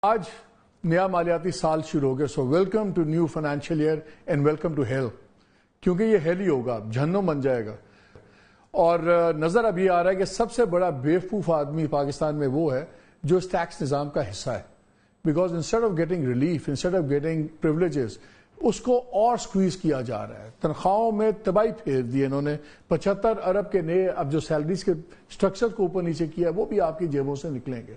آج نیا مالیاتی سال شروع ہو گیا. So welcome to new financial year and welcome to hell. کیونکہ یہ ہیل ہی ہوگا, جہنم بن جائے گا. اور نظر ابھی آ رہا ہے کہ سب سے بڑا بیوقوف آدمی پاکستان میں وہ ہے جو اس ٹیکس نظام کا حصہ ہے. Because instead of getting relief, instead of getting privileges, اس کو اور سکویز کیا جا رہا ہے. تنخواہوں میں تباہی پھیر دی انہوں نے. 75 ارب کے نئے اب جو سیلریز کے سٹرکچر کو اوپر نیچے کیا وہ بھی آپ کی جیبوں سے نکلیں گے.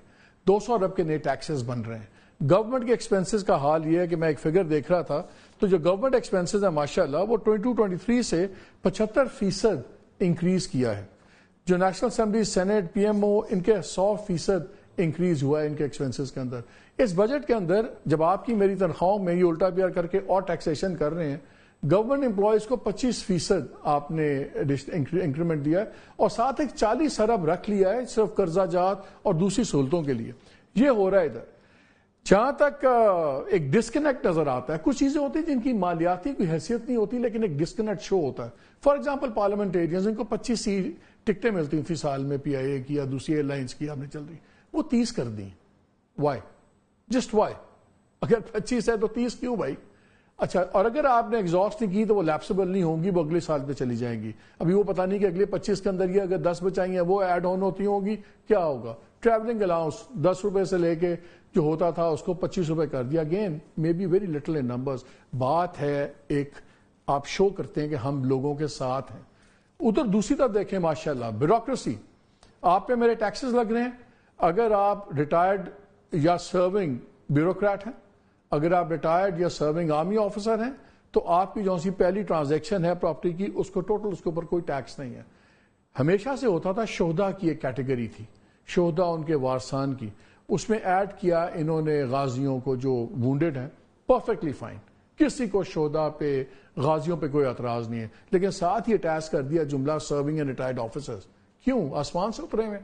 200 ارب کے نئے ٹیکسز بن رہے ہیں. گورنمنٹ کے ایکسپنسز کا حال یہ ہے کہ میں ایک فگر دیکھ رہا تھا تو جو گورنمنٹ ایکسپنسز ہیں ماشاءاللہ وہ 22-23 سے 75% انکریز کیا ہے. جو national assembly, senate, P M O, ان کے 100% انکریز ہوا ہے ان کے ایکسپنسز کے اندر. اس بجٹ کے اندر جب آپ کی میری تنخواہوں میں یہ الٹا پیار کر کے اور ٹیکسیشن کر رہے ہیں, گورنمنٹ امپلائیز کو 25% آپ نے انکریمنٹ دیا ہے اور ساتھ ایک 40 ارب رکھ لیا ہے صرف قرضہ جات اور دوسری سہولتوں کے لیے. یہ ہو رہا ہے ادھر. جہاں تک ایک ڈسکنیکٹ نظر آتا ہے, کچھ چیزیں ہوتی ہیں جن کی مالیاتی کوئی حیثیت نہیں ہوتی لیکن ایک ڈسکنیکٹ شو ہوتا ہے. فار ایگزامپل پارلیمنٹیرینز, ان کو 25 ٹکٹیں ملتی ہیں فی سال میں, پی آئی اے کی یا دوسری ایئر لائنس کی آپ نے چل رہی, وہ 30 کر دی. وائی؟ Just Y? اگر 25 ہے تو 30 کیوں بھائی؟ اچھا, اور اگر آپ نے ایگزاسٹ نہیں کی تو وہ لیپسیبل نہیں ہوں گی, وہ اگلے سال پہ چلی جائیں گی. ابھی وہ پتہ نہیں کہ اگلے 25 کے اندر یہ اگر 10 بچائیں ہیں وہ ایڈ آن ہوتی ہوں گی, کیا ہوگا. ٹریولنگ الاؤنس 10 روپے سے لے کے جو ہوتا تھا اس کو 25 روپے کر دیا. Again may be very little in numbers. بات ہے ایک آپ شو کرتے ہیں کہ ہم لوگوں کے ساتھ ہیں. ادھر دوسری طرف دیکھیں ماشاءاللہ بیوروکریسی, آپ پہ میرے ٹیکسز لگ رہے ہیں. اگر آپ ریٹائرڈ یا سرونگ بیوروکریٹ ہیں, اگر آپ ریٹائرڈ یا سرونگ آرمی آفیسر ہیں, تو آپ کی جو سی پہلی ٹرانزیکشن ہے پراپرٹی کی اس کو ٹوٹل اس کے اوپر کوئی ٹیکس نہیں ہے. ہمیشہ سے ہوتا تھا شہداء کی ایک کیٹیگری تھی, شہداء ان کے وارثان کی, اس میں ایڈ کیا انہوں نے غازیوں کو جو وونڈڈ ہیں. پرفیکٹلی فائن, کسی کو شہداء پہ غازیوں پہ کوئی اعتراض نہیں ہے, لیکن ساتھ ہی اٹیچ کر دیا جملہ سرونگ اینڈ ریٹائرڈ آفیسرز. کیوں؟ آسمان سے اترے ہوئے.